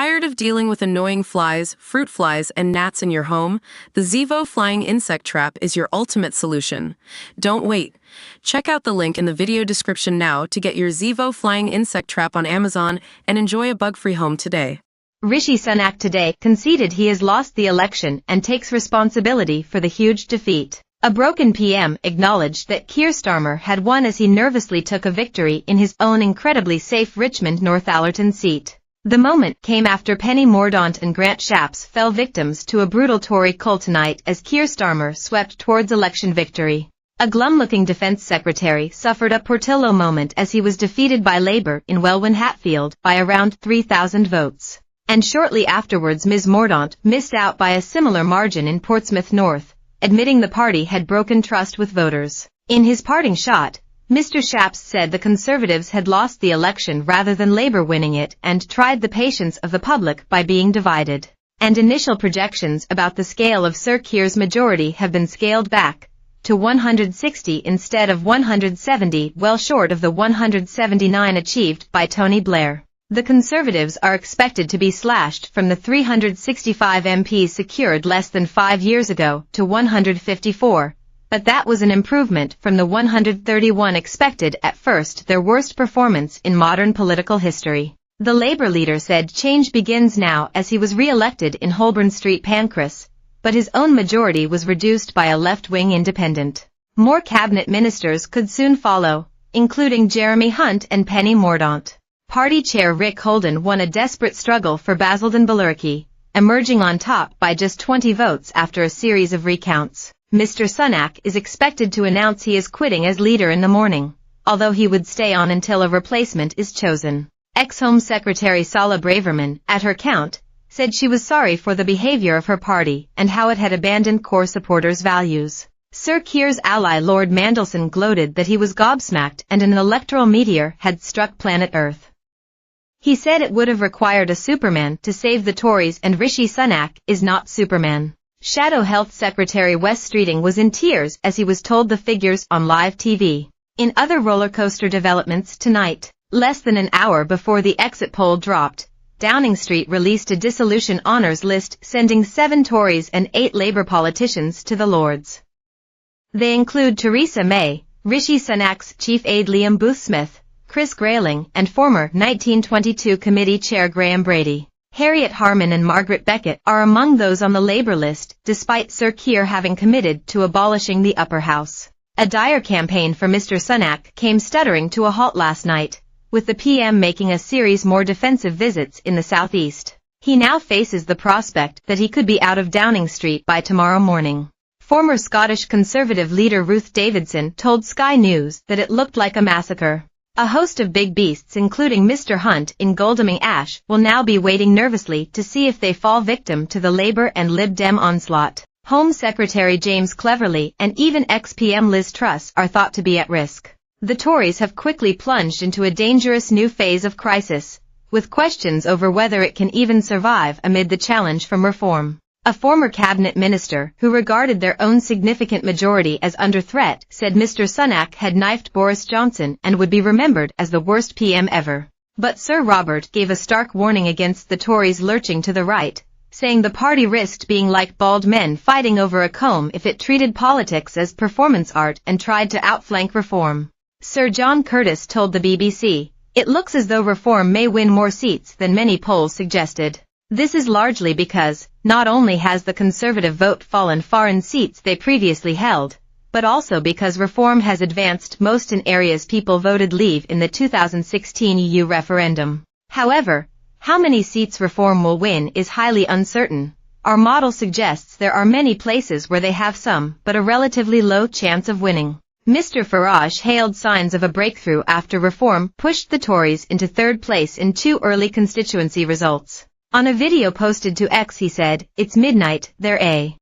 Tired of dealing with annoying flies, fruit flies, and gnats in your home? The Zevo Flying Insect Trap is your ultimate solution. Don't wait. Check out the link in the video description now to get your Zevo Flying Insect Trap on Amazon and enjoy a bug-free home today. Rishi Sunak today conceded he has lost the election and takes responsibility for the huge defeat. A broken PM acknowledged that Keir Starmer had won as he nervously took a victory in his own incredibly safe Richmond Northallerton seat. The moment came after Penny Mordaunt and Grant Shapps fell victims to a brutal Tory cult tonight as Keir Starmer swept towards election victory. A glum-looking Defence Secretary suffered a Portillo moment as he was defeated by Labour in Welwyn-Hatfield by around 3,000 votes. And shortly afterwards Ms Mordaunt missed out by a similar margin in Portsmouth North, admitting the party had broken trust with voters. In his parting shot, Mr Shapps said the Conservatives had lost the election rather than Labour winning it and tried the patience of the public by being divided. And initial projections about the scale of Sir Keir's majority have been scaled back to 160 instead of 170, well short of the 179 achieved by Tony Blair. The Conservatives are expected to be slashed from the 365 MPs secured less than 5 years ago to 154. But that was an improvement from the 131 expected at first, their worst performance in modern political history. The Labour leader said change begins now as he was re-elected in Holborn Street Pancras, but his own majority was reduced by a left-wing independent. More cabinet ministers could soon follow, including Jeremy Hunt and Penny Mordaunt. Party chair Rick Holden won a desperate struggle for Basildon Balerki, emerging on top by just 20 votes after a series of recounts. Mr Sunak is expected to announce he is quitting as leader in the morning, although he would stay on until a replacement is chosen. Ex-Home Secretary Sala Braverman, at her count, said she was sorry for the behavior of her party and how it had abandoned core supporters' values. Sir Keir's ally Lord Mandelson gloated that he was gobsmacked and an electoral meteor had struck planet Earth. He said it would have required a Superman to save the Tories, and Rishi Sunak is not Superman. Shadow Health Secretary Wes Streeting was in tears as he was told the figures on live TV. In other rollercoaster developments tonight, less than an hour before the exit poll dropped, Downing Street released a dissolution honours list sending 7 Tories and 8 Labour politicians to the Lords. They include Theresa May, Rishi Sunak's chief aide Liam Boothsmith, Chris Grayling, and former 1922 committee chair Graham Brady. Harriet Harman and Margaret Beckett are among those on the Labour list, despite Sir Keir having committed to abolishing the upper house. A dire campaign for Mr Sunak came stuttering to a halt last night, with the PM making a series more defensive visits in the southeast. He now faces the prospect that he could be out of Downing Street by tomorrow morning. Former Scottish Conservative leader Ruth Davidson told Sky News that it looked like a massacre. A host of big beasts including Mr Hunt in Godalming Ash will now be waiting nervously to see if they fall victim to the Labour and Lib Dem onslaught. Home Secretary James Cleverly and even ex-PM Liz Truss are thought to be at risk. The Tories have quickly plunged into a dangerous new phase of crisis, with questions over whether it can even survive amid the challenge from reform. A former cabinet minister who regarded their own significant majority as under threat said Mr Sunak had knifed Boris Johnson and would be remembered as the worst PM ever. But Sir Robert gave a stark warning against the Tories lurching to the right, saying the party risked being like bald men fighting over a comb if it treated politics as performance art and tried to outflank reform. Sir John Curtis told the BBC, "It looks as though reform may win more seats than many polls suggested. This is largely because, not only has the Conservative vote fallen far in seats they previously held, but also because reform has advanced most in areas people voted Leave in the 2016 EU referendum. However, how many seats reform will win is highly uncertain. Our model suggests there are many places where they have some, but a relatively low chance of winning." Mr Farage hailed signs of a breakthrough after reform pushed the Tories into third place in 2 early constituency results. On a video posted to X he said, "It's midnight, they're a